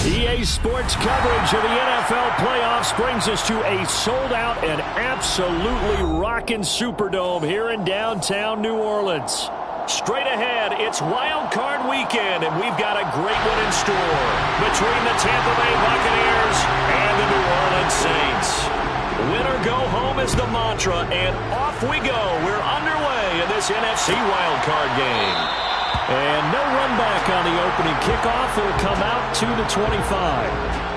EA Sports coverage of the NFL playoffs brings us to a sold-out and absolutely rockin' Superdome here in downtown New Orleans. Straight ahead, it's Wild Card Weekend, and we've got a great one in store between the Tampa Bay Buccaneers and the New Orleans Saints. Win or go home is the mantra, and off we go. We're underway in this NFC Wild Card game. And no run back on the opening kickoff. It'll come out to the 25.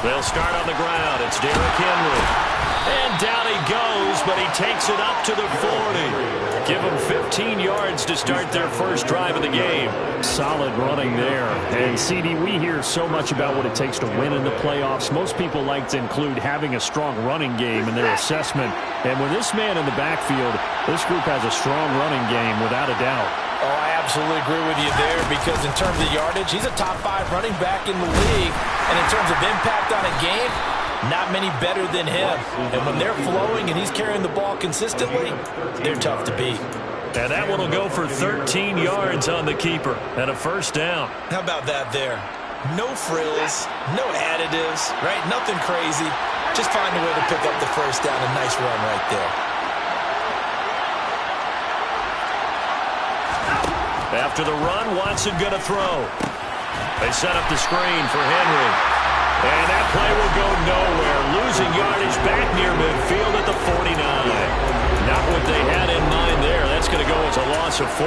They'll start on the ground. It's Derrick Henry. And down he goes, but he takes it up to the 40. Give them 15 yards to start their first drive of the game. Solid running there. And, CD, we hear so much about what it takes to win in the playoffs. Most people like to include having a strong running game in their assessment. And with this man in the backfield, this group has a strong running game without a doubt. Oh, I absolutely agree with you there because in terms of yardage, he's a top 5 running back in the league. And in terms of impact on a game, not many better than him. And when they're flowing and he's carrying the ball consistently, they're tough to beat. And that one will go for 13 yards on the keeper and a first down. How about that there? No frills, no additives, right? Nothing crazy. Just find a way to pick up the first down. A nice run right there. After the run, Watson going to throw. They set up the screen for Henry. And that play will go nowhere. Losing yardage back near midfield at the 49. Not what they had in mind there. That's going to go as a loss of 4.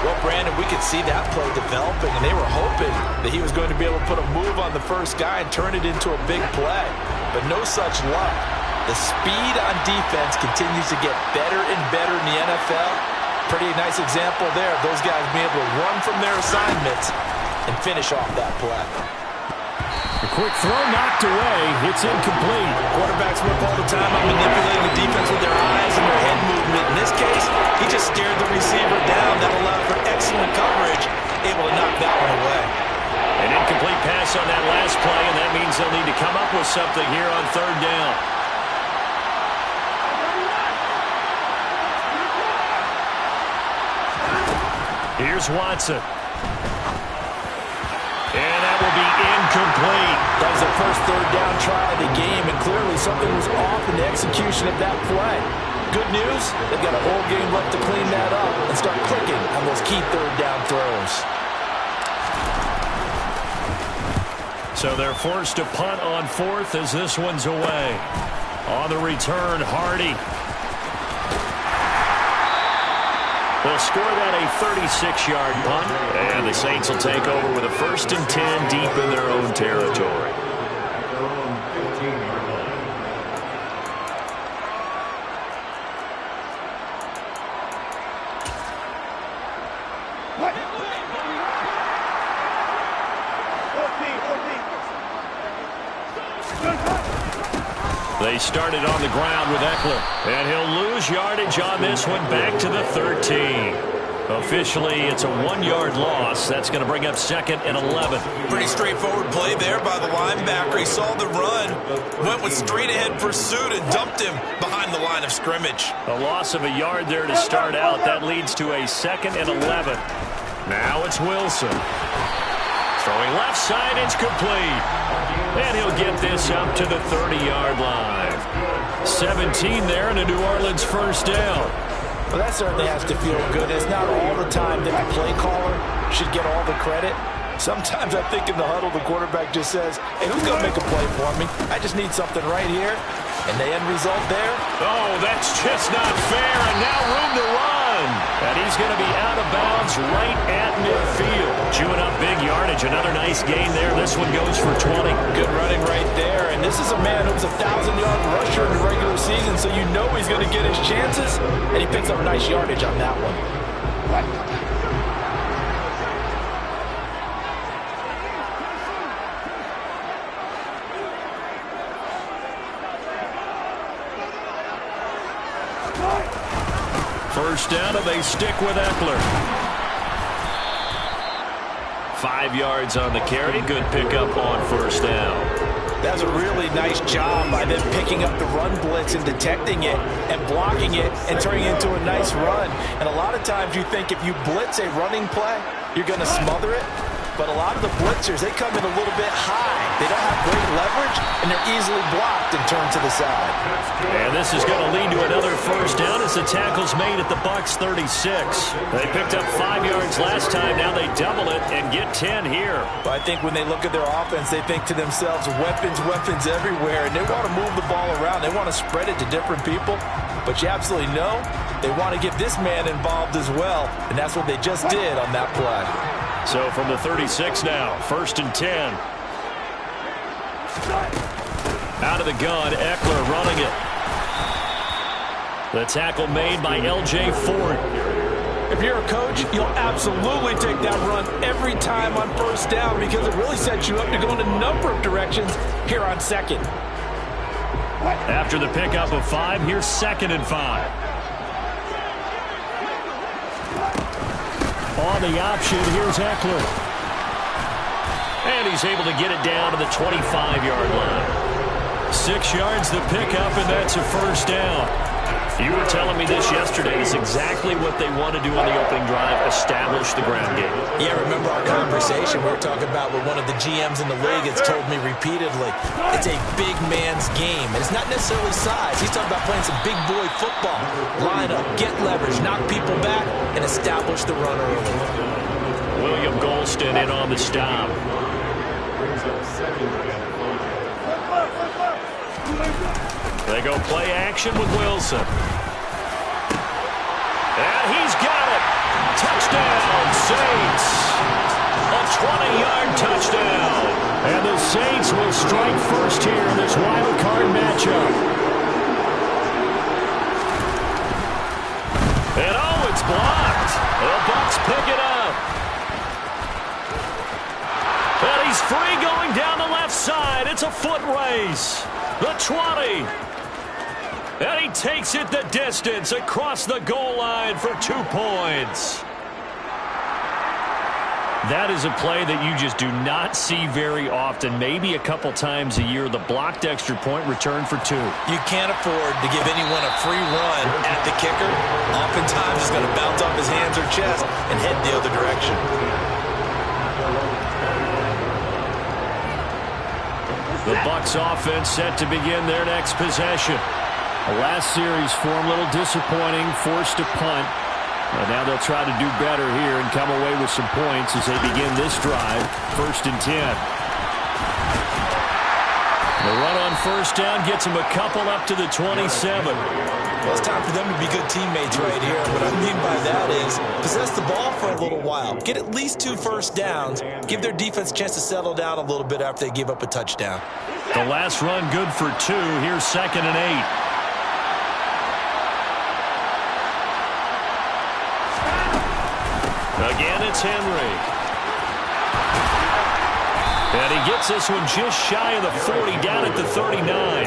Well, Brandon, we could see that play developing, and they were hoping that he was going to be able to put a move on the first guy and turn it into a big play. But no such luck. The speed on defense continues to get better and better in the NFL. Pretty nice example there of those guys being able to run from their assignments and finish off that play. A quick throw knocked away. It's incomplete. Quarterbacks work all the time on manipulating the defense with their eyes and their head movement. In this case, he just stared the receiver down. That allowed for excellent coverage, able to knock that one away. An incomplete pass on that last play, and that means they'll need to come up with something here on third down. Here's Watson. And that will be incomplete. That was the first third down try of the game, and clearly something was off in the execution of that play. Good news, they've got a whole game left to clean that up and start clicking on those key third down throws. So they're forced to punt on fourth as this one's away. On the return, Hardy. They'll score that a 36-yard punt, and the Saints will take over with a 1st and 10 deep in their own territory. They started on the ground with Eckler, and he'll lose yardage on this one back to the 13. Officially, it's a 1-yard loss. That's going to bring up 2nd and 11. Pretty straightforward play there by the linebacker. He saw the run, went with straight-ahead pursuit, and dumped him behind the line of scrimmage. A loss of a yard there to start out. That leads to a 2nd and 11. Now it's Wilson. Throwing left side, it's complete. And he'll get this up to the 30-yard line. 17 there and a New Orleans first down. Well, that certainly has to feel good. It's not all the time that the play caller should get all the credit. Sometimes I think in the huddle, the quarterback just says, hey, who's going to make a play for me? I just need something right here. And the end result there? Oh, that's just not fair. And now room to run. And he's going to be out of bounds right at midfield. Chewing up big yardage. Another nice gain there. This one goes for 20. Good running right there. And this is a man who was a 1,000-yard rusher in the regular season, so you know he's going to get his chances. And he picks up nice yardage on that one. First down, and they stick with Eckler. 5 yards on the carry. Good pickup on first down. That was a really nice job by them picking up the run blitz and detecting it and blocking it and turning it into a nice run. And a lot of times you think if you blitz a running play, you're going to smother it. But a lot of the blitzers, they come in a little bit high. They don't have great leverage, and they're easily blocked and turned to the side. And this is going to lead to another first down as the tackle's made at the Bucs 36. They picked up 5 yards last time. Now they double it and get 10 here. But I think when they look at their offense, they think to themselves, weapons, weapons everywhere. And they want to move the ball around. They want to spread it to different people. But you absolutely know they want to get this man involved as well. And that's what they just did on that play. So from the 36 now, 1st and 10. Out of the gun, Eckler running it. The tackle made by L.J. Ford. If you're a coach, you'll absolutely take that run every time on first down because it really sets you up to go in a number of directions here on second. After the pickup of 5, here's 2nd and 5. On the option, here's Eckler. And he's able to get it down to the 25-yard line. 6 yards the pickup, and that's a first down. You were telling me this yesterday. It's exactly what they want to do on the opening drive, establish the ground game. Yeah, remember our conversation we were talking about with one of the GMs in the league has told me repeatedly, it's a big man's game. And it's not necessarily size. He's talking about playing some big boy football. Line up, get leverage, knock people back, and establish the run early. William Golston in on the stop. They go play action with Wilson. And he's got it. Touchdown, Saints. A 20-yard touchdown. And the Saints will strike first here in this wild card matchup. And oh, it's blocked. The Bucs pick it up. And he's free going down the left side. It's a foot race. The 20. And he takes it the distance across the goal line for 2 points. That is a play that you just do not see very often. Maybe a couple times a year, the blocked extra point return for 2. You can't afford to give anyone a free run at the kicker. Oftentimes, he's going to bounce off his hands or chest and head the other direction. The Bucs offense set to begin their next possession. The last series for them, a little disappointing, forced to punt. But now they'll try to do better here and come away with some points as they begin this drive, 1st and 10. The run on first down gets them a couple up to the 27. Well, it's time for them to be good teammates right here. What I mean by that is possess the ball for a little while. Get at least 2 first downs. Give their defense a chance to settle down a little bit after they give up a touchdown. The last run good for 2. Here's 2nd and 8. Again, it's Henry. And he gets this one just shy of the 40, down at the 39.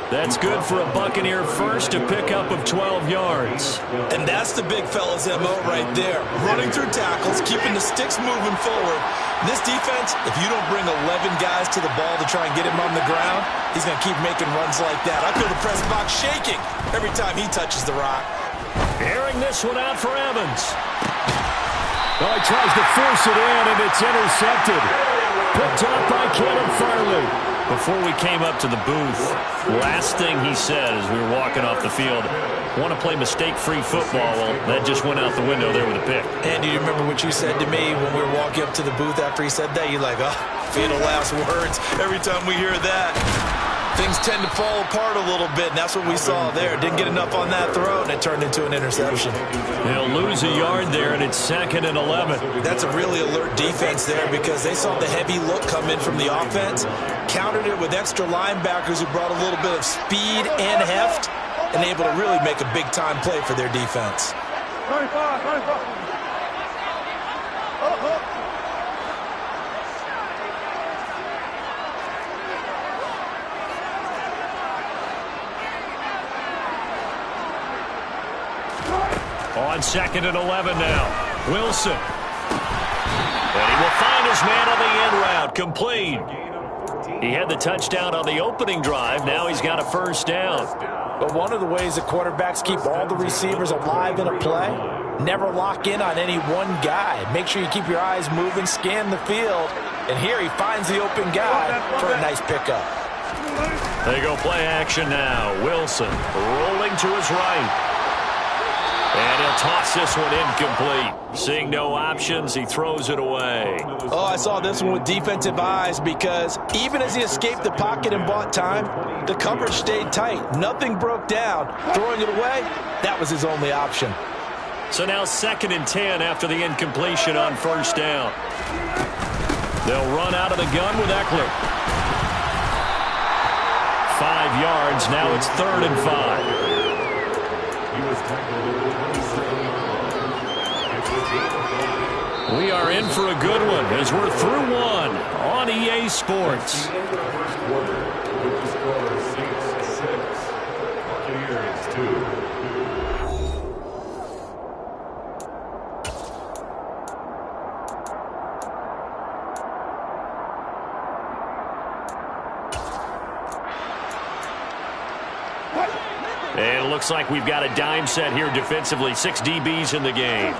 That's good for a Buccaneer first, a pickup of 12 yards. And that's the big fella's MO right there. Running through tackles, keeping the sticks moving forward. This defense, if you don't bring 11 guys to the ball to try and get him on the ground, he's going to keep making runs like that. I feel the press box shaking every time he touches the rock. Airing this one out for Evans. Well, he tries to force it in, and it's intercepted. Picked up by Caleb Farley. Before we came up to the booth, last thing he said as we were walking off the field, want to play mistake-free football. Well, that just went out the window there with a pick. And do you remember what you said to me when we were walking up to the booth after he said that? You're like, oh, fatal last words. Every time we hear that, things tend to fall apart a little bit, and that's what we saw there. Didn't get enough on that throw, and it turned into an interception. They'll lose a yard there, and it's 2nd and 11. That's a really alert defense there because they saw the heavy look come in from the offense, countered it with extra linebackers who brought a little bit of speed and heft, and able to really make a big-time play for their defense. 95. On 2nd and 11 now. Wilson. And he will find his man on the end route. Complete. He had the touchdown on the opening drive. Now he's got a first down. But one of the ways that quarterbacks keep all the receivers alive in a play, never lock in on any one guy. Make sure you keep your eyes moving, scan the field. And here he finds the open guy for a nice pickup. They go play action now. Wilson rolling to his right. And he'll toss this one incomplete. Seeing no options, he throws it away. Oh, I saw this one with defensive eyes because even as he escaped the pocket and bought time, the coverage stayed tight. Nothing broke down. Throwing it away, that was his only option. So now 2nd and 10 after the incompletion on first down. They'll run out of the gun with Eckler. 5 yards. Now it's 3rd and 5. We are in for a good one as we're through one on EA Sports. And it looks like we've got a dime set here defensively. 6 DBs in the game.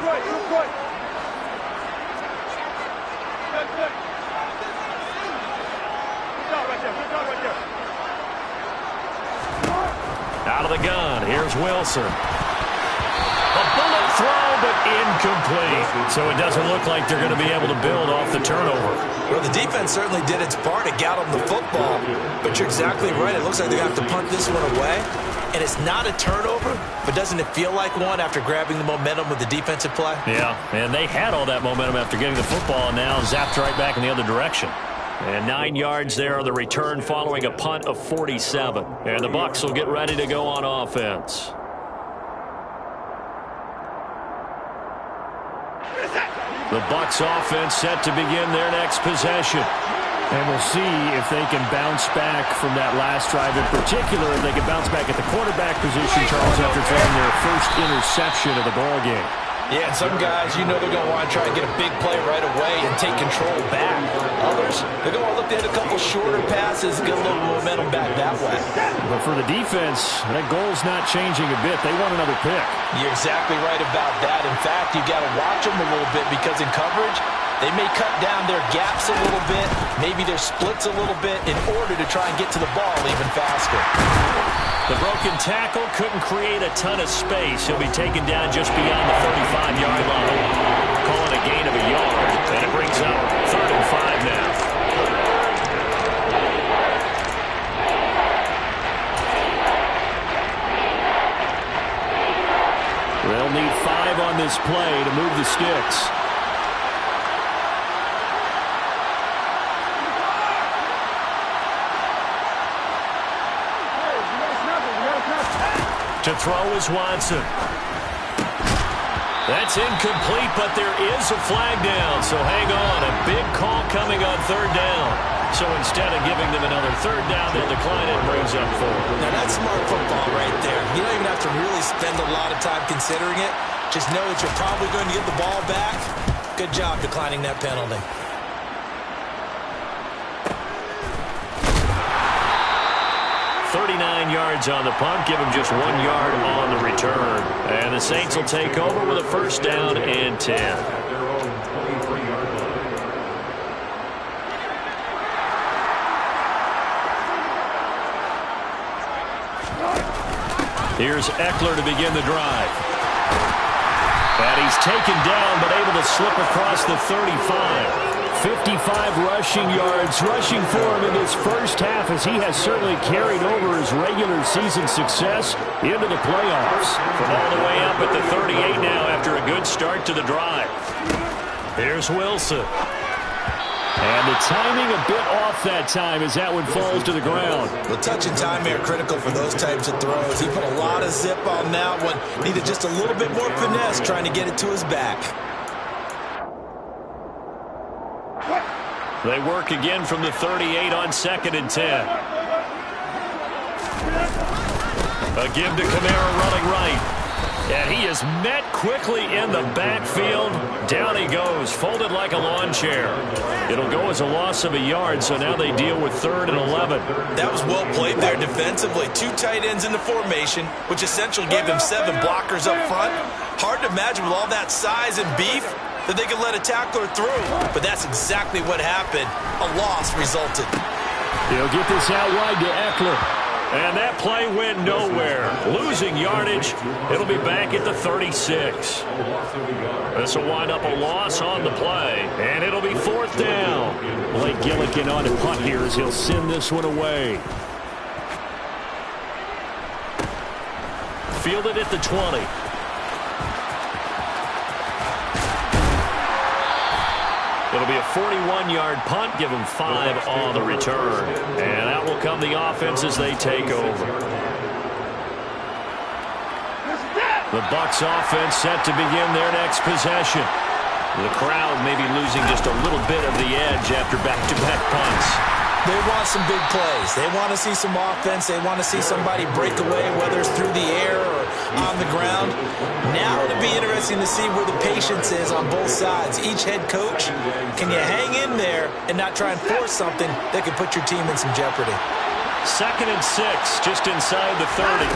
Out of the gun, here's Wilson. A bullet throw, but incomplete. So it doesn't look like they're going to be able to build off the turnover. Well, the defense certainly did its part to get them the football. But you're exactly right. It looks like they have to punt this one away. And it's not a turnover, but doesn't it feel like one after grabbing the momentum with the defensive play? Yeah, and they had all that momentum after getting the football, and now zapped right back in the other direction. And 9 yards there on the return following a punt of 47. And the Bucs will get ready to go on offense. The Bucs offense set to begin their next possession. And we'll see if they can bounce back from that last drive. In particular, if they can bounce back at the quarterback position, Charles, after throwing their first interception of the ballgame. Yeah, and some guys, you know they're going to want to try and get a big play right away and take control back. Others, they're going to look at a couple shorter passes, get a little momentum back that way. But for the defense, that goal's not changing a bit. They want another pick. You're exactly right about that. In fact, you've got to watch them a little bit because in coverage, they may cut down their gaps a little bit, maybe their splits a little bit in order to try and get to the ball even faster. The broken tackle couldn't create a ton of space. He'll be taken down just beyond the 35-yard line. Call it a gain of a yard, and it brings up 3rd and 5 now. They'll need 5 on this play to move the sticks. To throw is Watson. That's incomplete, but there is a flag down. So hang on. A big call coming on 3rd down. So instead of giving them another 3rd down, they'll decline it and brings up 4. Now that's smart football right there. You don't even have to really spend a lot of time considering it. Just know that you're probably going to get the ball back. Good job declining that penalty. 39 yards on the punt, give him just 1 yard on the return. And the Saints will take over with a first down and 10. Here's Eckler to begin the drive. And he's taken down, but able to slip across the 35. 55 rushing yards, rushing for him in this first half, as he has certainly carried over his regular season success into the playoffs. From all the way up at the 38 now after a good start to the drive. Here's Wilson. And the timing a bit off that time as that one falls to the ground. Well, touch and time are critical for those types of throws. He put a lot of zip on that one. Needed just a little bit more finesse trying to get it to his back. They work again from the 38 on 2nd and 10. A give to Kamara running right. And he is met quickly in the backfield. Down he goes, folded like a lawn chair. It'll go as a loss of a yard, so now they deal with 3rd and 11. That was well played there defensively. 2 tight ends in the formation, which essentially gave them 7 blockers up front. Hard to imagine with all that size and beef that they could let a tackler through. But that's exactly what happened. A loss resulted. He'll get this out wide to Eckler. And that play went nowhere. Losing yardage. It'll be back at the 36. This will wind up a loss on the play. And it'll be 4th down. Blake Gillikin on a punt here as he'll send this one away. Fielded at the 20. It'll be a 41-yard punt. Give them 5 on the return. And out will come the offense as they take over. The Bucs offense set to begin their next possession. The crowd may be losing just a little bit of the edge after back-to-back punts. They want some big plays. They want to see some offense. They want to see somebody break away, whether it's through the air or on the ground. Now it'll be interesting to see where the patience is on both sides. Each head coach, can you hang in there and not try and force something that could put your team in some jeopardy? 2nd and 6, just inside the 30.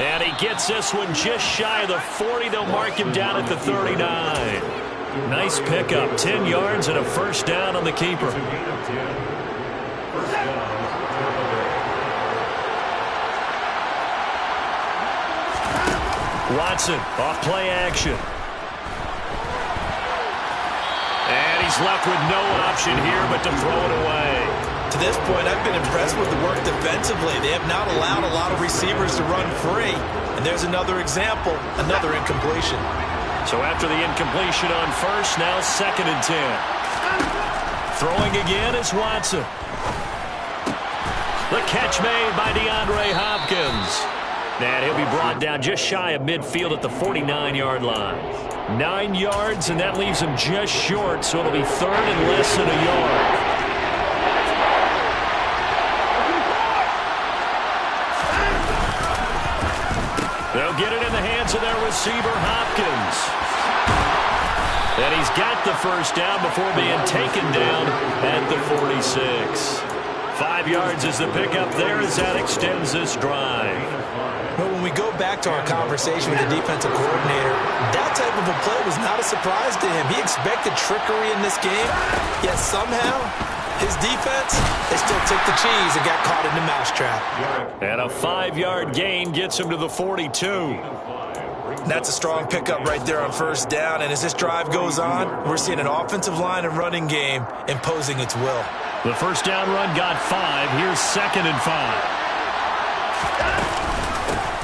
And he gets this one just shy of the 40. They'll mark him down at the 39. Nice pickup, 10 yards and a 1st down on the keeper. Watson, off play action. And he's left with no option here but to throw it away. To this point, I've been impressed with the work defensively. They have not allowed a lot of receivers to run free. And there's another example, another incompletion. So after the incompletion on 1st, now 2nd and 10. Throwing again is Watson. The catch made by DeAndre Hopkins. And he'll be brought down just shy of midfield at the 49-yard line. 9 yards, and that leaves him just short, so it'll be 3rd and less than a yard. They'll get it in the hands of their receiver, Hopkins. And he's got the 1st down before being taken down at the 46. 5 yards is the pickup there as that extends this drive. But when we go back to our conversation with the defensive coordinator, that type of a play was not a surprise to him. He expected trickery in this game, yet somehow his defense, they still took the cheese and got caught in the mousetrap. And a 5-yard gain gets him to the 42. That's a strong pickup right there on 1st down, and as this drive goes on, we're seeing an offensive line and running game imposing its will. The 1st down run got 5. Here's 2nd and 5.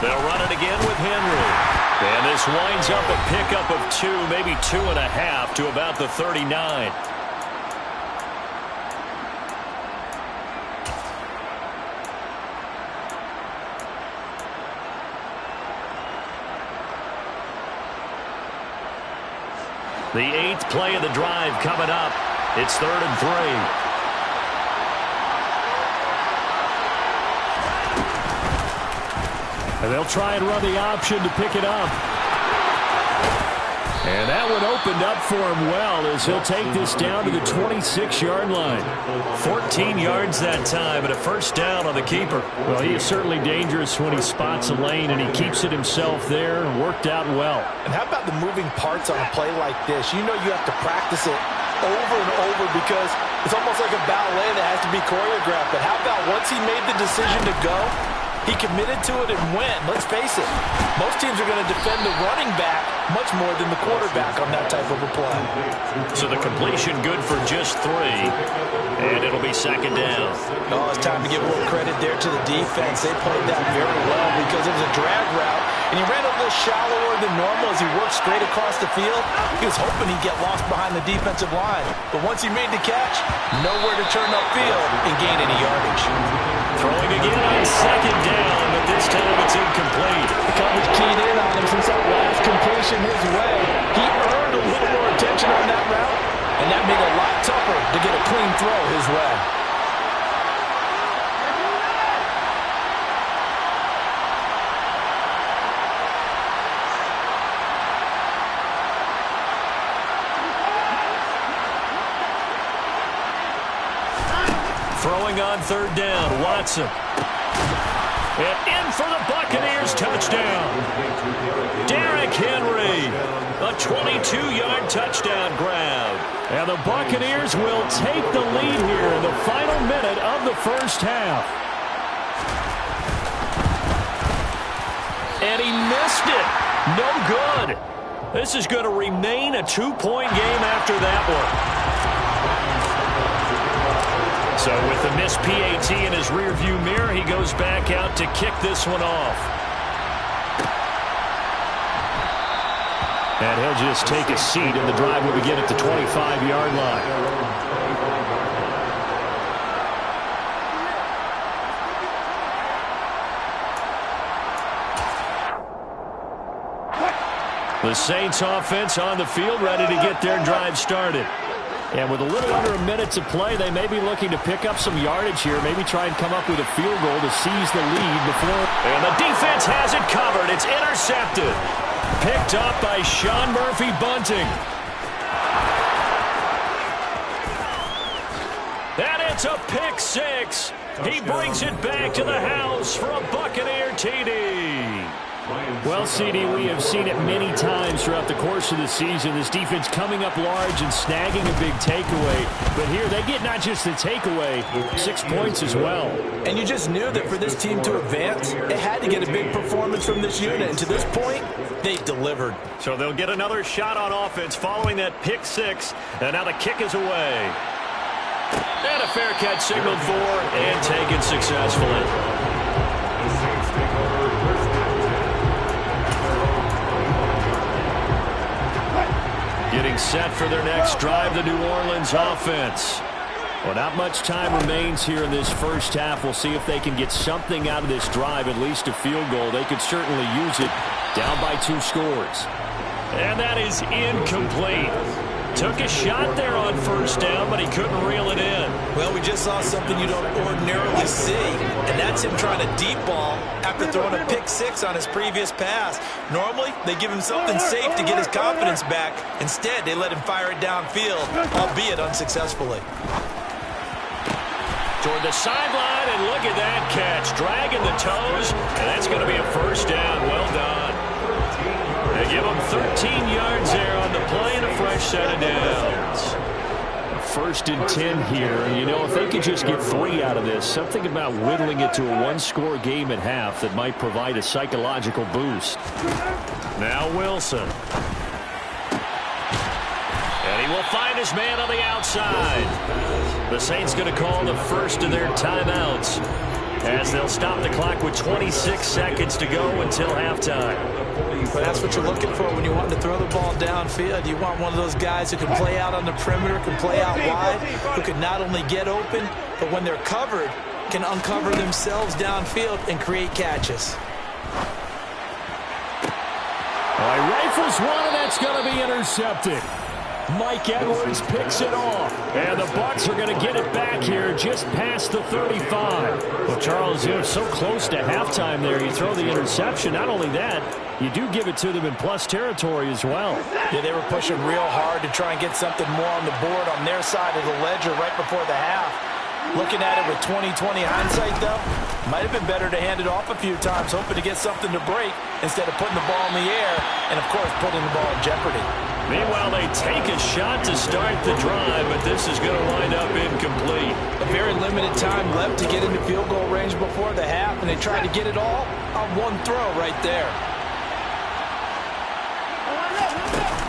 They'll run it again with Henry. And this winds up a pickup of 2, maybe 2.5 to about the 39. The 8th play of the drive coming up. It's 3rd and 3. And they'll try and run the option to pick it up. And that one opened up for him well as he'll take this down to the 26-yard line. 14 yards that time and a 1st down on the keeper. Well, he is certainly dangerous when he spots a lane and he keeps it himself there. Worked out well. And how about the moving parts on a play like this? You know you have to practice it over and over because it's almost like a ballet that has to be choreographed. But how about once he made the decision to go, he committed to it and went. Let's face it, most teams are going to defend the running back much more than the quarterback on that type of a play. So the completion good for just 3, and it'll be 2nd down. Oh, it's time to give a little credit there to the defense. They played that very well because it was a drag route, and he ran a little shallower than normal as he worked straight across the field. He was hoping he'd get lost behind the defensive line, but once he made the catch, nowhere to turn upfield and gain any yardage. Throwing again on 2nd down, but this time it's incomplete. The coverage keyed in on him since that last completion his way. He earned a little more attention on that route, and that made it a lot tougher to get a clean throw his way. Throwing on third down, Watson. And in for the Buccaneers touchdown. Derrick Henry, a 22-yard touchdown grab. And the Buccaneers will take the lead here in the final minute of the first half. And he missed it. No good. This is going to remain a 2-point game after that one. So with the missed PAT in his rearview mirror, he goes back out to kick this one off. And he'll just take a seat, and the drive will begin at the 25-yard line. The Saints offense on the field, ready to get their drive started. And with a little under a minute to play, they may be looking to pick up some yardage here, maybe try and come up with a field goal to seize the lead before. And the defense has it covered. It's intercepted. Picked up by Sean Murphy-Bunting. And it's a pick six. He brings it back to the house for a Buccaneer TD. Well, CD, we have seen it many times throughout the course of the season. This defense coming up large and snagging a big takeaway. But here, they get not just the takeaway, 6 points as well. And you just knew that for this team to advance, it had to get a big performance from this unit. And to this point, they delivered. So they'll get another shot on offense following that pick six. And now the kick is away. And a fair catch signaled for and taken successfully. Getting set for their next drive, the New Orleans offense. Well, not much time remains here in this first half. We'll see if they can get something out of this drive, at least a field goal. They could certainly use it, down by 2 scores. And that is incomplete. Took a shot there on first down, but he couldn't reel it in. Well, we just saw something you don't ordinarily see, and that's him trying to deep ball after throwing a pick six on his previous pass. Normally, they give him something safe to get his confidence back. Instead, they let him fire it downfield, albeit unsuccessfully. Toward the sideline, and look at that catch. Dragging the toes, and that's going to be a first down. Well done. They give him 13 yards there on the play and a fresh set of downs. 1st and 10 here. And, you know, if they could just get 3 out of this, something about whittling it to a 1-score game at half that might provide a psychological boost. Now Wilson. And he will find his man on the outside. The Saints going to call the first of their timeouts as they'll stop the clock with 26 seconds to go until halftime. But that's what you're looking for when you want to throw the ball downfield. You want one of those guys who can play out on the perimeter, can play out wide, who can not only get open, but when they're covered, can uncover themselves downfield and create catches. All right, rifles one, and that's going to be intercepted. Mike Edwards picks it off. And the Bucs are going to get it back here just past the 35. Well, Charles, you're so close to halftime there. You throw the interception. Not only that, you do give it to them in plus territory as well. Yeah, they were pushing real hard to try and get something more on the board on their side of the ledger right before the half. Looking at it with 20/20 hindsight, though, might have been better to hand it off a few times, hoping to get something to break instead of putting the ball in the air and, of course, putting the ball in jeopardy. Meanwhile, they take a shot to start the drive, but this is going to wind up incomplete. A very limited time left to get into field goal range before the half, and they tried to get it all on one throw right there.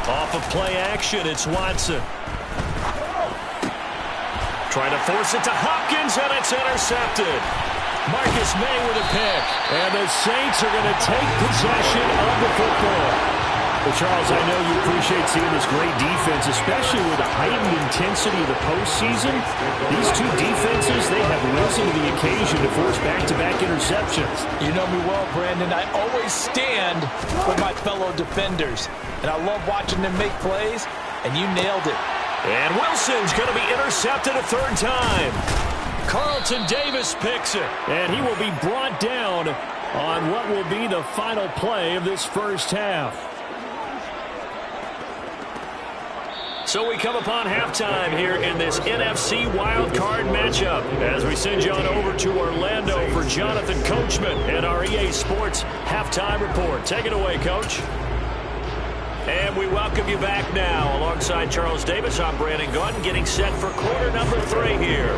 Off of play action, it's Watson. Trying to force it to Hopkins, and it's intercepted. Marcus May with a pick. And the Saints are going to take possession of the football. Well, Charles, I know you appreciate seeing this great defense, especially with the heightened intensity of the postseason. These two defenses, they have risen to the occasion to force back-to-back interceptions. You know me well, Brandon. I always stand with my fellow defenders. And I love watching them make plays, and you nailed it. And Wilson's going to be intercepted a third time. Carlton Davis picks it, and he will be brought down on what will be the final play of this first half. So we come upon halftime here in this NFC wildcard matchup as we send you on over to Orlando for Jonathan Coachman and our EA Sports halftime report. Take it away, Coach. And we welcome you back now. Alongside Charles Davis, I'm Brandon Gunn, getting set for quarter number 3 here.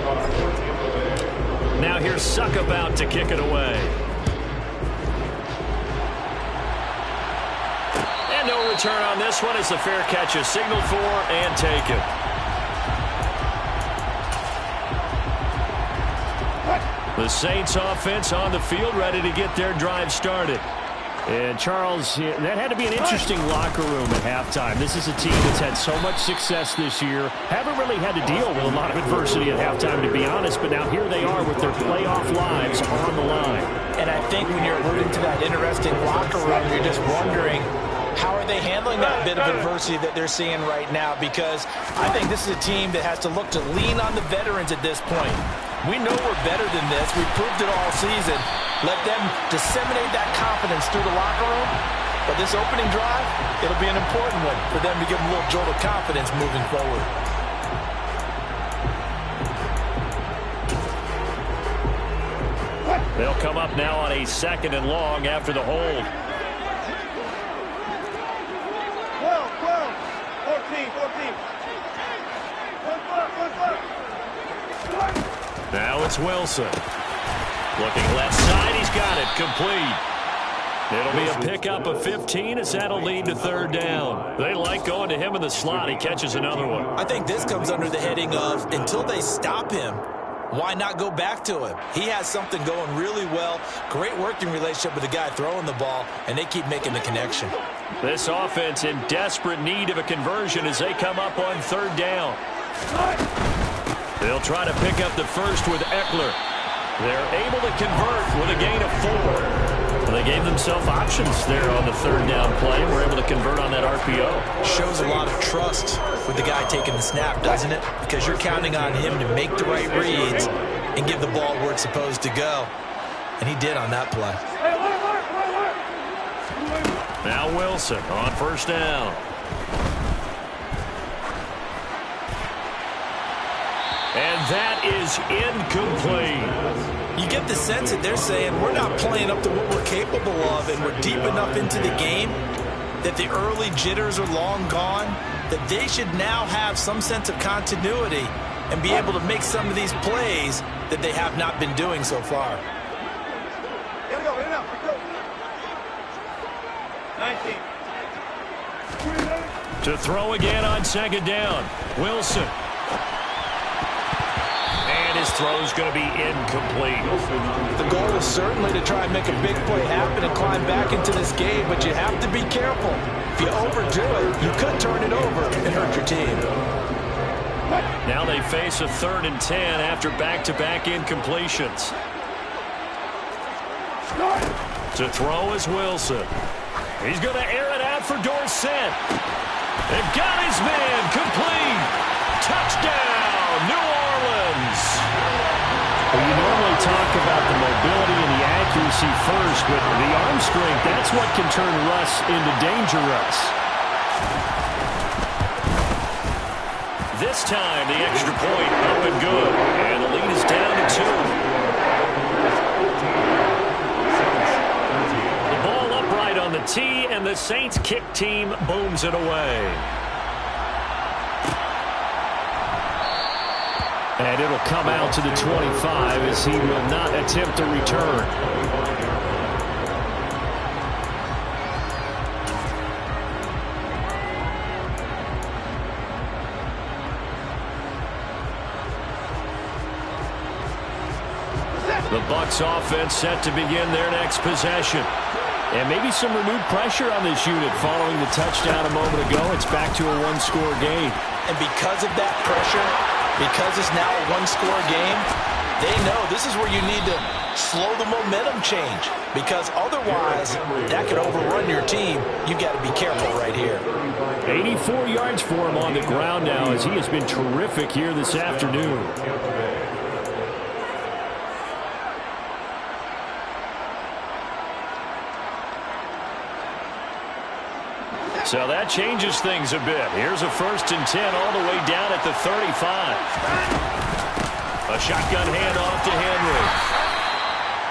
Now here's Suck about to kick it away. No return on this one as the fair catch is signaled for and taken. The Saints offense on the field ready to get their drive started. And Charles, that had to be an interesting locker room at halftime. This is a team that's had so much success this year. Haven't really had to deal with a lot of adversity at halftime, to be honest. But now here they are with their playoff lives on the line. And I think when you're alluding to that interesting locker room, you're just wondering, how are they handling that bit of adversity that they're seeing right now? Because I think this is a team that has to look to lean on the veterans at this point. We know we're better than this. We've proved it all season. Let them disseminate that confidence through the locker room. But this opening drive, it'll be an important one for them to give them a little jolt of confidence moving forward. They'll come up now on a 2nd and long after the hold. 14. Now it's Wilson. Looking left side, he's got it. Complete. It'll be a pickup of 15 as that'll lead to 3rd down. They like going to him in the slot. He catches another one. I think this comes under the heading of until they stop him, why not go back to him? He has something going really well. Great working relationship with the guy throwing the ball, and they keep making the connection. This offense in desperate need of a conversion as they come up on 3rd down. They'll try to pick up the first with Eckler. They're able to convert with a gain of 4. They gave themselves options there on the 3rd down play and were able to convert on that RPO. Shows a lot of trust with the guy taking the snap, doesn't it? Because you're counting on him to make the right reads and give the ball where it's supposed to go. And he did on that play. Now Wilson on 1st down. And that is incomplete. You get the sense that they're saying we're not playing up to what we're capable of, and we're deep enough into the game that the early jitters are long gone, that they should now have some sense of continuity and be able to make some of these plays that they have not been doing so far. Here we go. 19. To throw again on 2nd down. Wilson. And his throw's going to be incomplete. The goal is certainly to try and make a big play happen and climb back into this game, but you have to be careful. If you overdo it, you could turn it over and hurt your team. Now they face a 3rd and 10 after back-to-back incompletions. To throw is Wilson. He's going to air it out for Dorsett. They've got his man complete. Touchdown, New Orleans. Well, you normally talk about the mobility and the accuracy first, but the arm strength, that's what can turn Russ into danger Russ. This time, the extra point up and good, and the lead is down to 2. The ball upright on the tee, and the Saints kick team booms it away. And it'll come out to the 25 as he will not attempt a return. The Bucs offense set to begin their next possession. And maybe some renewed pressure on this unit following the touchdown a moment ago. It's back to a 1-score game. And because of that pressure, because it's now a 1-score game, they know this is where you need to slow the momentum change. Because otherwise, that could overrun your team. You've got to be careful right here. 84 yards for him on the ground now as he has been terrific here this afternoon. So that changes things a bit. Here's a 1st and 10 all the way down at the 35. A shotgun handoff to Henry.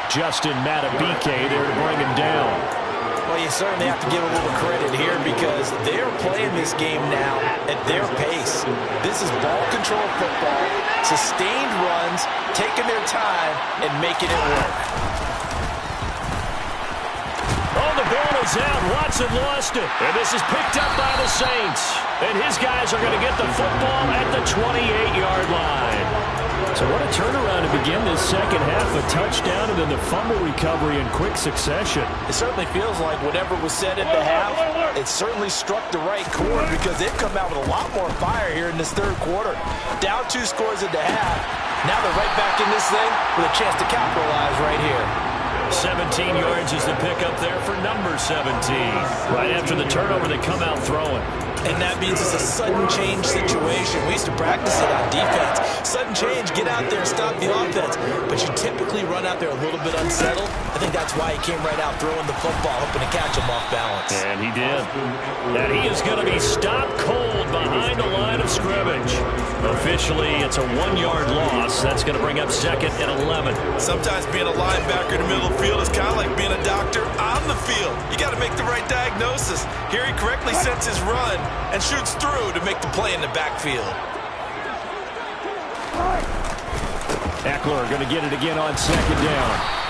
Justin Matabike there to bring him down. Well, you certainly have to give a little credit here because they're playing this game now at their pace. This is ball control football, sustained runs, taking their time, and making it work. Oh, the ball is out. Watson lost it. And this is picked up by the Saints. And his guys are going to get the football at the 28-yard line. So what a turnaround to begin this second half. A touchdown and then the fumble recovery in quick succession. It certainly feels like whatever was said at the half, it certainly struck the right chord because they've come out with a lot more fire here in this third quarter. Down 2 scores at the half. Now they're right back in this thing with a chance to capitalize right here. 17 yards is the pickup there for number 17. Right after the turnover, they come out throwing. And that means it's a sudden change situation. We used to practice it on defense. Sudden change, get out there and stop the offense. But you typically run out there a little bit unsettled. I think that's why he came right out throwing the football, hoping to catch him off balance. And he did. And he is going to be stopped cold behind the line of scrimmage. Officially, it's a 1-yard loss. That's going to bring up 2nd and 11. Sometimes being a linebacker in the middle of the field is kind of like being a doctor on the field. You got to make the right diagnosis. Here he correctly sets his run and shoots through to make the play in the backfield. Eckler going to get it again on 2nd down.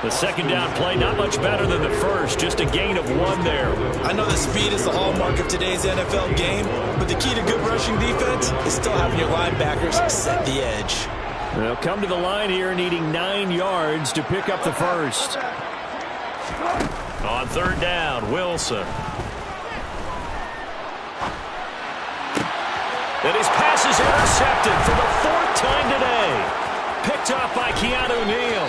The 2nd down play not much better than the first, just a gain of 1 there. I know that speed is the hallmark of today's NFL game, but the key to good rushing defense is still having your linebackers set the edge. They'll come to the line here needing 9 yards to pick up the first. On 3rd down, Wilson. And his pass is intercepted for the 4th time today. Picked up by Keanu Neal.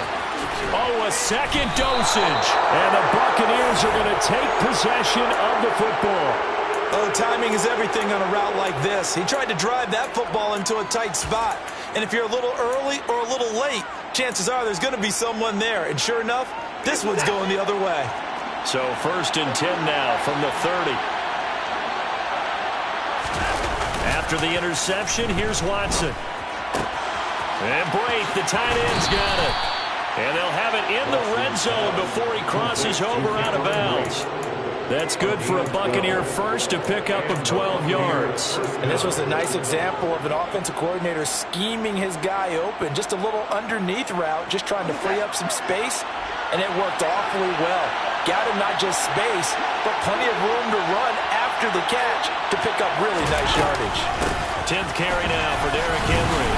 Oh, a second dosage. And the Buccaneers are going to take possession of the football. Oh, timing is everything on a route like this. He tried to drive that football into a tight spot. And if you're a little early or a little late, chances are there's going to be someone there. And sure enough, this one's going the other way. So 1st and 10 now from the 30. After the interception, here's Watson. And Brate, the tight end's got it. And they'll have it in the red zone before he crosses over out of bounds. That's good for a Buccaneer first, to pick up of 12 yards. And this was a nice example of an offensive coordinator scheming his guy open. Just a little underneath route, just trying to free up some space. And it worked awfully well. Got him not just space, but plenty of room to run after the catch to pick up really nice yardage. 10th carry now for Derrick Henry.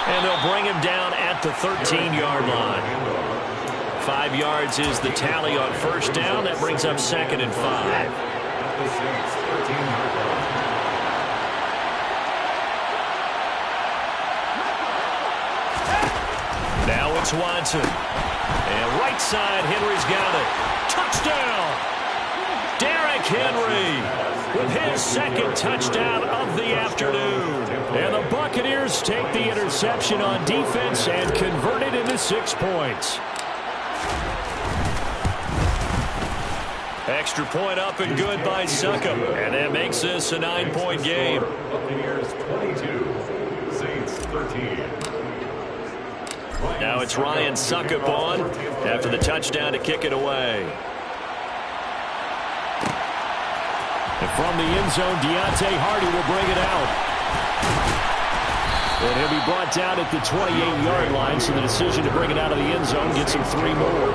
And they'll bring him down at the 13-yard line. 5 yards is the tally on 1st down. That brings up 2nd and 5. Now it's Watson. And right side, Henry's got it. Touchdown! Derrick Henry with his 2nd touchdown of the afternoon. And the Buccaneers take the interception on defense and convert it into 6 points. Extra point up and good by Succop. And that makes this a 9-point game. Buccaneers 22, Saints 13. Now it's Ryan Succop on after the touchdown to kick it away. And from the end zone, Deontay Hardy will bring it out. And he'll be brought down at the 28-yard line, so the decision to bring it out of the end zone gets him 3 more.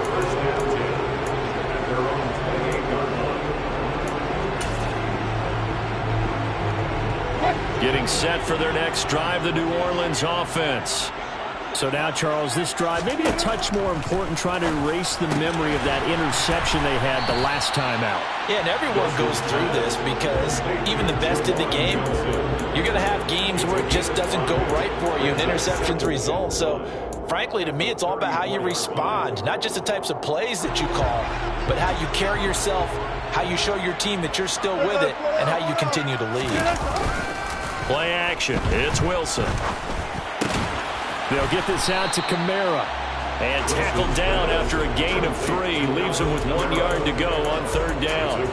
Getting set for their next drive, the New Orleans offense. So now, Charles, this drive, maybe a touch more important, trying to erase the memory of that interception they had the last time out. Yeah, and everyone goes through this because even the best in the game, you're going to have games where it just doesn't go right for you and interceptions result. So, frankly, to me, it's all about how you respond, not just the types of plays that you call, but how you carry yourself, how you show your team that you're still with it, and how you continue to lead. Play action. It's Wilson. They'll get this out to Kamara. And tackled down after a gain of 3. Leaves him with 1 yard to go on 3rd down.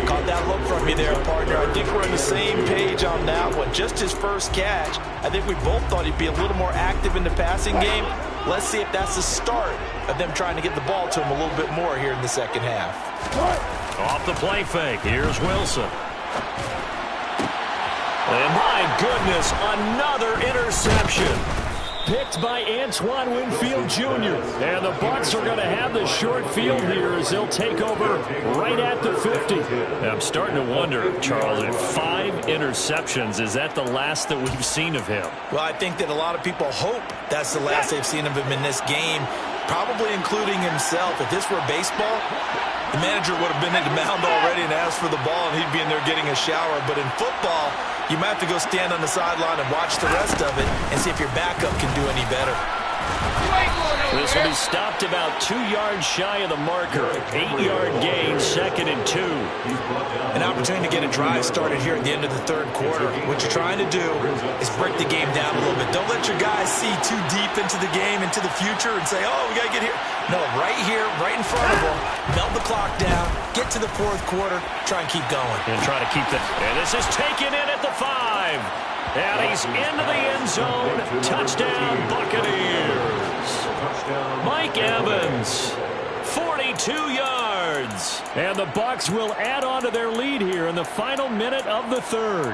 Caught that look from you there, partner. I think we're on the same page on that one. Just his first catch. I think we both thought he'd be a little more active in the passing game. Let's see if that's the start of them trying to get the ball to him a little bit more here in the second half. Off the play fake, here's Wilson. And my goodness, another interception. Picked by Antoine Winfield Jr. And the Bucs are going to have the short field here as they'll take over right at the 50. I'm starting to wonder, Charles, if 5 interceptions, is that the last that we've seen of him? Well, I think that a lot of people hope that's the last they've seen of him in this game, probably including himself. If this were baseball, the manager would have been in the mound already and asked for the ball, and he'd be in there getting a shower. But in football, you might have to go stand on the sideline and watch the rest of it and see if your backup can do any better. This will be stopped about 2 yards shy of the marker. 8-yard gain, 2nd and 2. An opportunity to get a drive started here at the end of the third quarter. What you're trying to do is break the game down a little bit. Don't let your guys see too deep into the game, into the future, and say, oh, we got to get here. No, right here, right in front of them. Melt the clock down, get to the fourth quarter, try and keep going. And try to keep that. And this is taken in at the 5. And he's into the end zone. Touchdown, Buccaneers. Mike Evans, 42 yards. And the Bucs will add on to their lead here in the final minute of the third.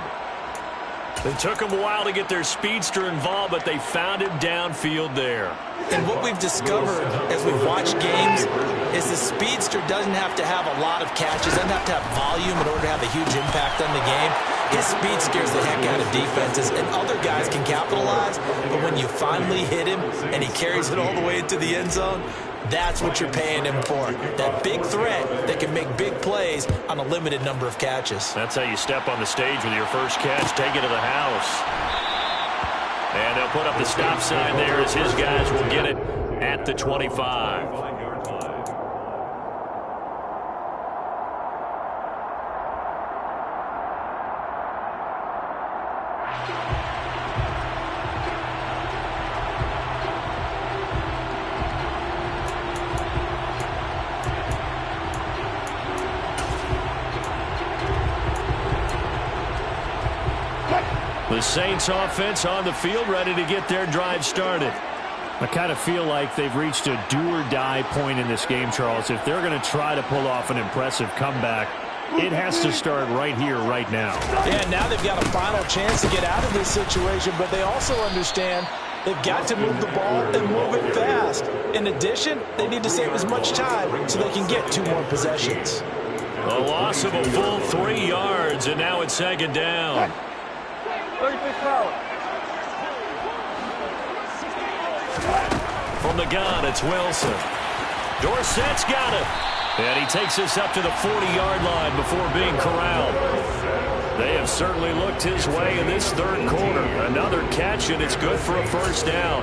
It took them a while to get their speedster involved, but they found him downfield there. And what we've discovered as we've watched games is the speedster doesn't have to have a lot of catches, doesn't have to have volume in order to have a huge impact on the game. His speed scares the heck out of defenses, and other guys can capitalize, but when you finally hit him and he carries it all the way into the end zone, that's what you're paying him for. That big threat that can make big plays on a limited number of catches. That's how you step on the stage with your first catch. Take it to the house. And they'll put up the stop sign there as his guys will get it at the 25. The Saints offense on the field, ready to get their drive started. I kind of feel like they've reached a do-or-die point in this game, Charles. If they're going to try to pull off an impressive comeback, it has to start right here, right now. Yeah, now they've got a final chance to get out of this situation, but they also understand they've got to move the ball and move it fast. In addition, they need to save as much time so they can get 2 more possessions. A loss of a full 3 yards, and now it's 2nd down. From the gun, it's Wilson. Dorsett's got it. And he takes us up to the 40-yard line before being corralled. They have certainly looked his way in this third quarter. Another catch, and it's good for a first down.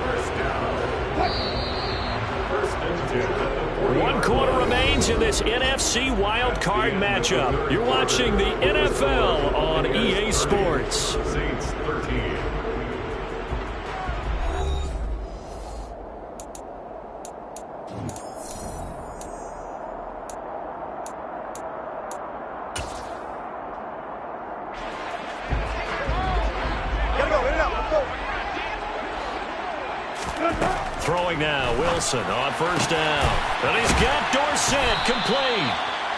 1 quarter remains in this NFC Wild Card matchup. You're watching the NFL on EA Sports. Saints 13. Throwing now, Wilson on first down. And he's got Dorsett complete.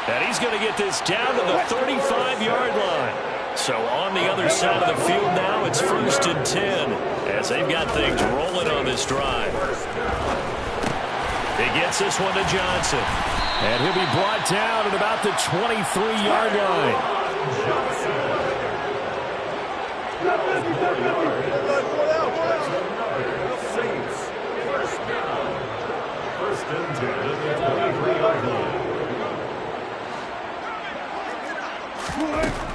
And he's going to get this down to the 35-yard line. So on the other side of the field now, it's 1st and 10 as they've got things rolling on this drive. He gets this one to Johnson. And he'll be brought down at about the 23-yard line. First and 10 at the 23-yard line.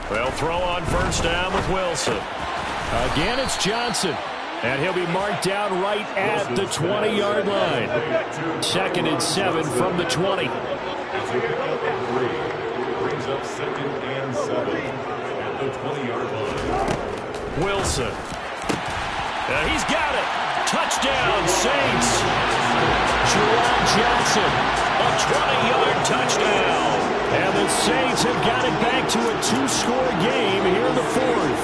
They'll throw on first down with Wilson. Again, it's Johnson. And he'll be marked down right at the 20-yard line. 2nd and 7 from the 20. Brings up 2nd and 7 at the 20-yard line. Wilson. And he's got it. Touchdown, Saints. Juwan Johnson. A 20-yard touchdown. And the Saints have got it back to a 2-score game here in the fourth.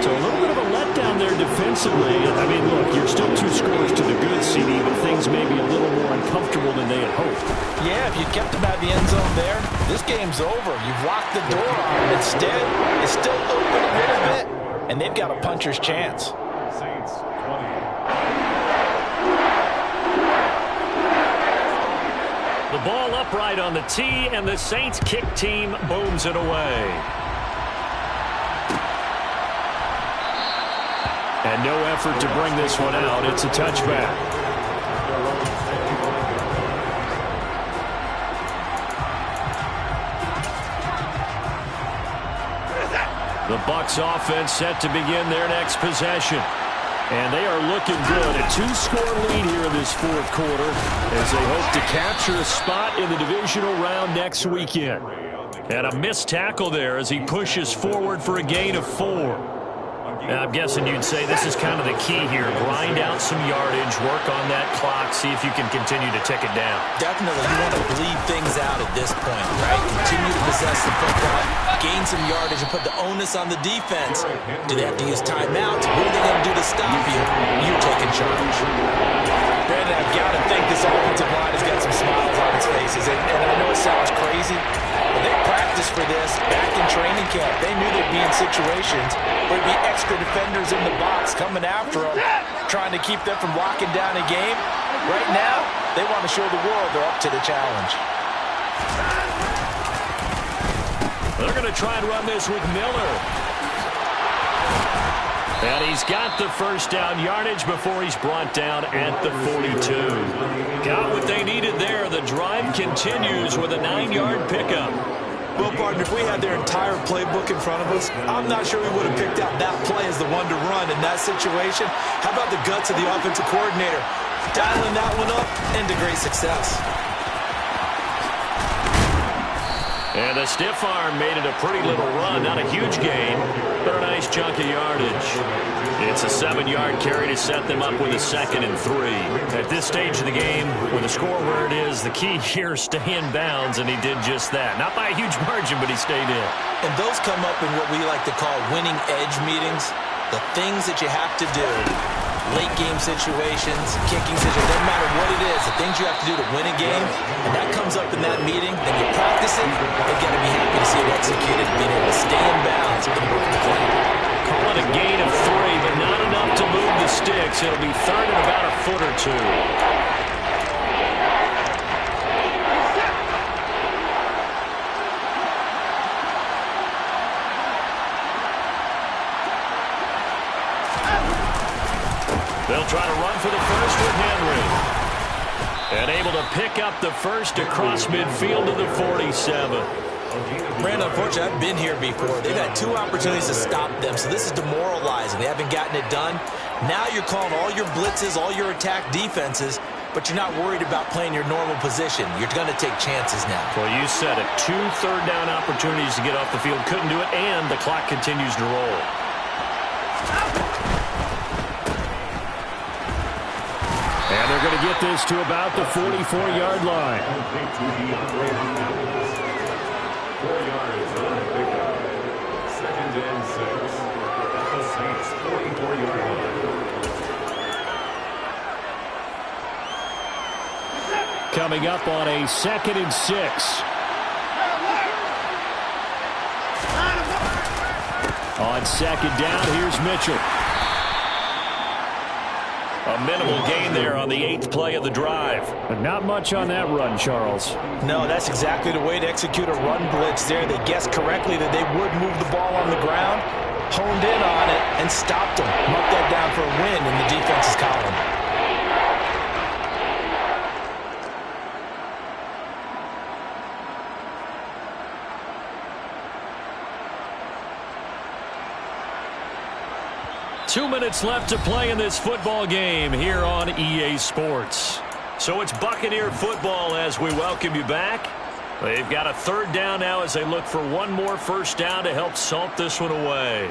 So a little bit of a letdown there defensively. I mean, look, you're still 2 scores to the good, CD, but things may be a little more uncomfortable than they had hoped. Yeah, if you kept them out of the end zone there, this game's over. You've locked the door on them. Instead, it's still open a little bit, and they've got a puncher's chance. Saints 20. The ball upright on the tee, and the Saints kick team booms it away. And no effort to bring this one out. It's a touchback. The Bucs offense set to begin their next possession. And they are looking good. A 2-score lead here in this fourth quarter as they hope to capture a spot in the divisional round next weekend. And a missed tackle there as he pushes forward for a gain of 4. Now, I'm guessing you'd say this is kind of the key here. Grind out some yardage, work on that clock, see if you can continue to tick it down. Definitely, you want to bleed things out at this point, right? Continue to possess the football, gain some yardage, and put the onus on the defense. Do they have to use timeouts? What are they going to do to stop you? You're taking charge. Brandon, I've got to think this offensive line has got some smiles on its faces. And I know it sounds crazy, but they practiced for this back in training camp. They knew they'd be in situations where there'd be extra defenders in the box coming after them, trying to keep them from locking down a game. Right now, they want to show the world they're up to the challenge. They're going to try and run this with Miller. And he's got the first down yardage before he's brought down at the 42. Got what they needed there. The drive continues with a 9-yard pickup. Well, partner, if we had their entire playbook in front of us, I'm not sure we would have picked out that play as the one to run in that situation. How about the guts of the offensive coordinator? Dialing that one up into great success. And the stiff arm made it a pretty little run. Not a huge gain, but a nice chunk of yardage. It's a 7-yard carry to set them up with a 2nd and 3. At this stage of the game, with the score where it is, the key here is stay in bounds, and he did just that. Not by a huge margin, but he stayed in. And those come up in what we like to call winning edge meetings. The things that you have to do. Late game situations, kicking situations, doesn't matter what it is, the things you have to do to win a game, and that comes up in that meeting, then you practice it, they've got to be happy to see it executed, being able to stay in bounds and work the play. Call it a gain of 3, but not enough to move the sticks. It'll be 3rd and about a foot or 2. They'll try to run for the first with Henry. And able to pick up the first across midfield to the 47. Brandon, unfortunately, I've been here before. They've had 2 opportunities to stop them, so this is demoralizing. They haven't gotten it done. Now you're calling all your blitzes, all your attack defenses, but you're not worried about playing your normal position. You're going to take chances now. Well, you said it. 2 third-down opportunities to get off the field. Couldn't do it, and the clock continues to roll. And they're going to get this to about the 44-yard line. 4 yards on the pickup. 2nd and 6. At the Saints 44-yard line. Coming up on a 2nd and 6. On 2nd down, here's Mitchell. A minimal gain there on the 8th play of the drive. But not much on that run, Charles. No, that's exactly the way to execute a run blitz there. They guessed correctly that they would move the ball on the ground, honed in on it, and stopped them. Marked that down for a win in the defense's column. Two minutes left to play in this football game here on EA Sports. So it's Buccaneer football as we welcome you back. They've got a 3rd down now as they look for one more first down to help salt this one away.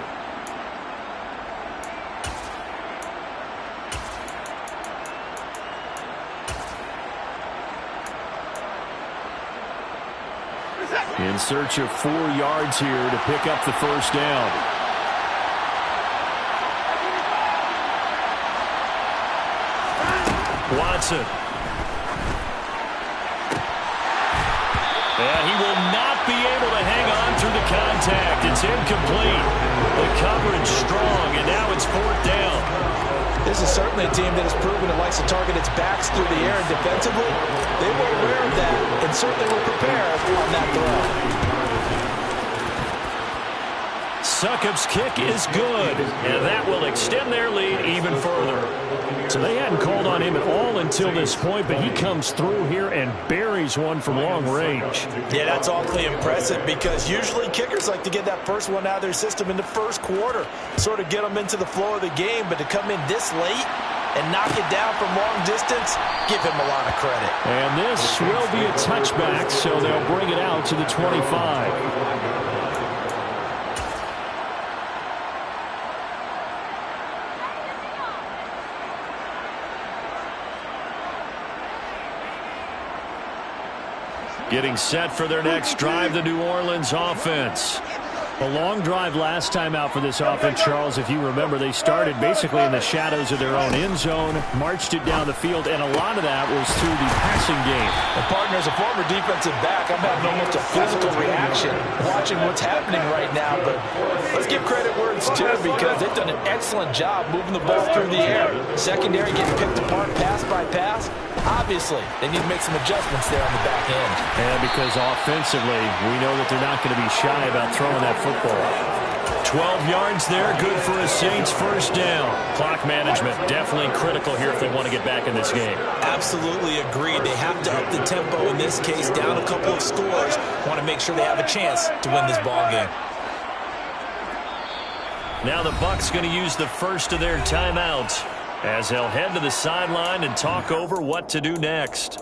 In search of 4 yards here to pick up the first down. Watson. And he will not be able to hang on through the contact. It's incomplete. The coverage strong, and now it's 4th down. This is certainly a team that has proven it likes to target its backs through the air, and defensively, they were aware of that and certainly were prepared on that throw. Succop's kick is good, and that will extend their lead even further. So they hadn't called on him at all until this point, but he comes through here and buries one from long range. Yeah, that's awfully impressive because usually kickers like to get that first one out of their system in the first quarter, sort of get them into the flow of the game, but to come in this late and knock it down from long distance, give him a lot of credit. And this will be a touchback, so they'll bring it out to the 25. Getting set for their next drive, the New Orleans offense. A long drive last time out for this offense, Charles. If you remember, they started basically in the shadows of their own end zone, marched it down the field, and a lot of that was through the passing game. And partner, as a former defensive back, I'm having almost a physical reaction watching what's happening right now. But let's give credit where it's due because they've done an excellent job moving the ball through the air. Secondary getting picked apart pass by pass. Obviously, they need to make some adjustments there on the back end. And because offensively, we know that they're not going to be shy about throwing that football. 12 yards there, good for a Saints first down. Clock management definitely critical here if they want to get back in this game. Absolutely agreed. They have to up the tempo in this case, down a couple of scores. Want to make sure they have a chance to win this ball game. Now the Bucs going to use the first of their timeouts as they'll head to the sideline and talk over what to do next.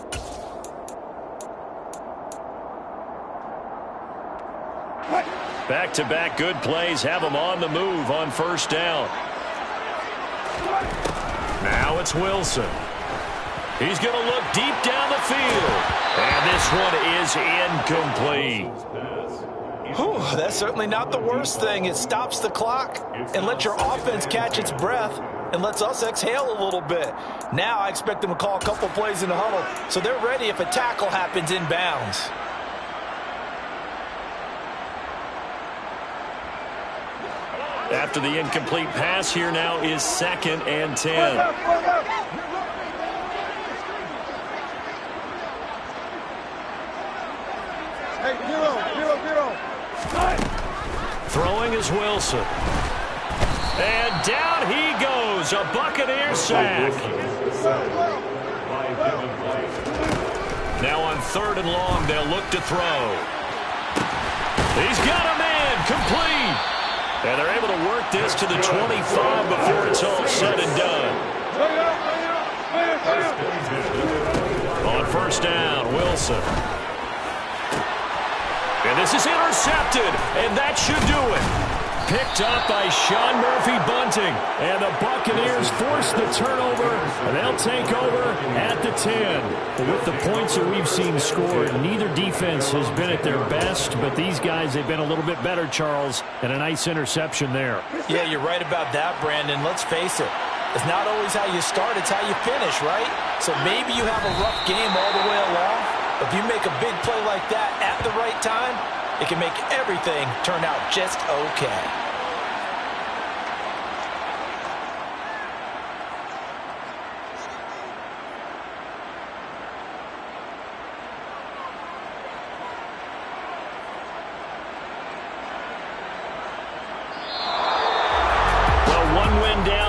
Back-to-back good plays have them on the move on first down. Now it's Wilson. He's going to look deep down the field. And this one is incomplete. Whew, that's certainly not the worst thing. It stops the clock and lets your offense catch its breath and lets us exhale a little bit. Now I expect them to call a couple plays in the huddle so they're ready if a tackle happens inbounds. After the incomplete pass, here now is 2nd and 10. Hey, zero. Throwing is Wilson. And down he goes, a Buccaneer sack. Now on 3rd and long, they'll look to throw. He's got a man, complete. And they're able to work this to the 25 before it's all said and done. On first down, Wilson. And this is intercepted, and that should do it. Picked up by Sean Murphy-Bunting. And the Buccaneers force the turnover, and they'll take over at the 10. But with the points that we've seen scored, neither defense has been at their best, but these guys, they've been a little bit better, Charles, and a nice interception there. Yeah, you're right about that, Brandon. Let's face it. It's not always how you start, it's how you finish, right? So maybe you have a rough game all the way along, but if you make a big play like that at the right time, it can make everything turn out just okay.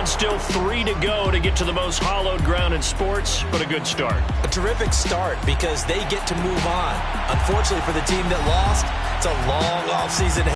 Still 3 to go to get to the most hallowed ground in sports, but a good start. A terrific start because they get to move on. Unfortunately for the team that lost, it's a long offseason.